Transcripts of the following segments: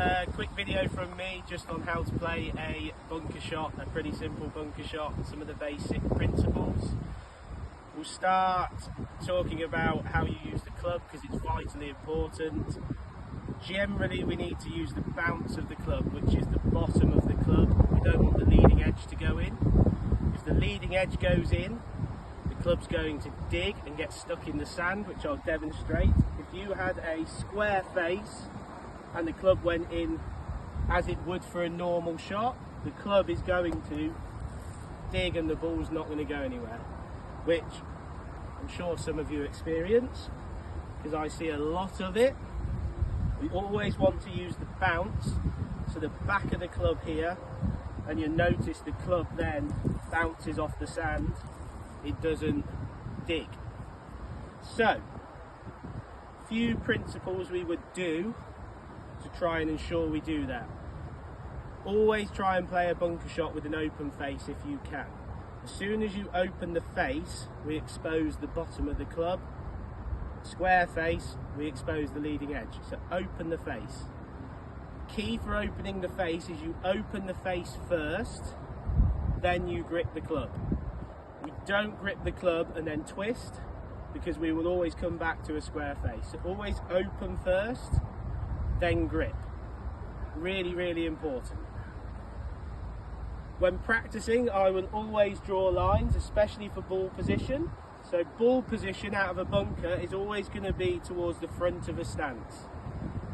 a quick video from me just on how to play a bunker shot, a pretty simple bunker shot, some of the basic principles. We'll start talking about how you use the club because it's vitally important. Generally we need to use the bounce of the club, which is the bottom of the club. We don't want the leading edge to go in. If the leading edge goes in, the club's going to dig and get stuck in the sand, which I'll demonstrate. If you had a square face and the club went in as it would for a normal shot, the club is going to dig and the ball's not going to go anywhere, which I'm sure some of you experience because I see a lot of it. We always want to use the bounce, so the back of the club here, and you'll notice the club then bounces off the sand, it doesn't dig. So, few principles we would do to try and ensure we do that. Always try and play a bunker shot with an open face if you can. As soon as you open the face, we expose the bottom of the club. Square face, we expose the leading edge. So open the face. Key for opening the face is you open the face first, then you grip the club. We don't grip the club and then twist because we will always come back to a square face. So always open first, then grip. Really, really important. When practicing, I will always draw lines, especially for ball position. So ball position out of a bunker is always going to be towards the front of a stance.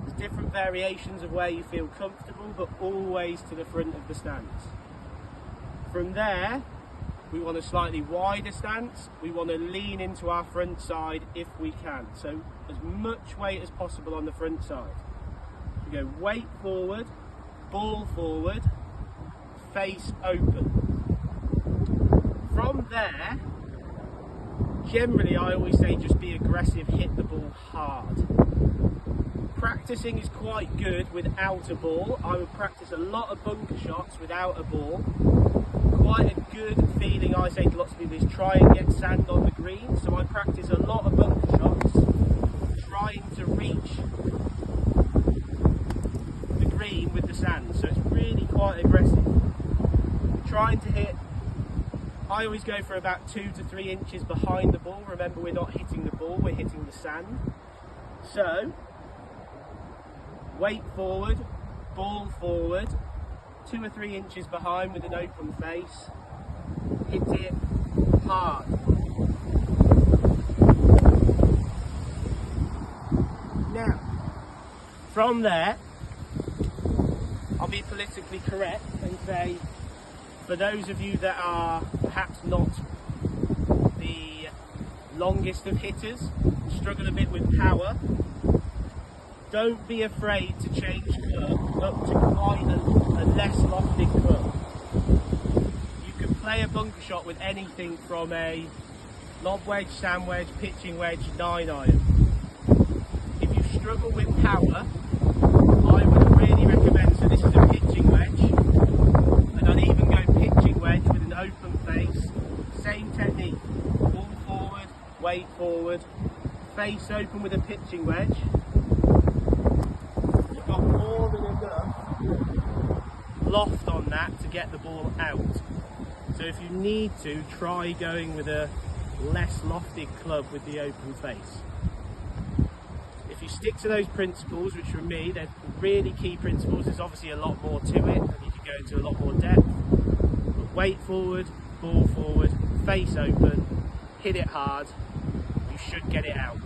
There's different variations of where you feel comfortable, but always to the front of the stance. From there, we want a slightly wider stance. We want to lean into our front side if we can. So as much weight as possible on the front side. We go weight forward, ball forward, face open. From there, generally I always say just be aggressive, hit the ball hard. Practicing is quite good without a ball. I would practice a lot of bunker shots without a ball. Quite a good feeling I say to lots of people is try and get sand on the green. So I practice a lot of bunker shots trying to reach the green with the sand. So it's really quite aggressive. Trying to hit, I always go for about 2 to 3 inches behind the ball. Remember, we're not hitting the ball, we're hitting the sand. So, weight forward, ball forward, 2 or 3 inches behind with an open face. Hit it hard. Now, from there, I'll be politically correct and say, for those of you that are perhaps not the longest of hitters, struggle a bit with power, don't be afraid to change club up to quite a less lofted club. You can play a bunker shot with anything from a lob wedge, sand wedge, pitching wedge, 9-iron. If you struggle with power, I would really recommend, so this is a pitching wedge, and I'd even go pitching wedge with an open face, same technique, ball forward, weight forward, face open with a pitching wedge. You've got more than enough loft on that to get the ball out. So if you need to, try going with a less lofted club with the open face. If you stick to those principles, which for me, they're really key principles, there's obviously a lot more to it, and you can go into a lot more depth. But weight forward, ball forward, face open, hit it hard, you should get it out.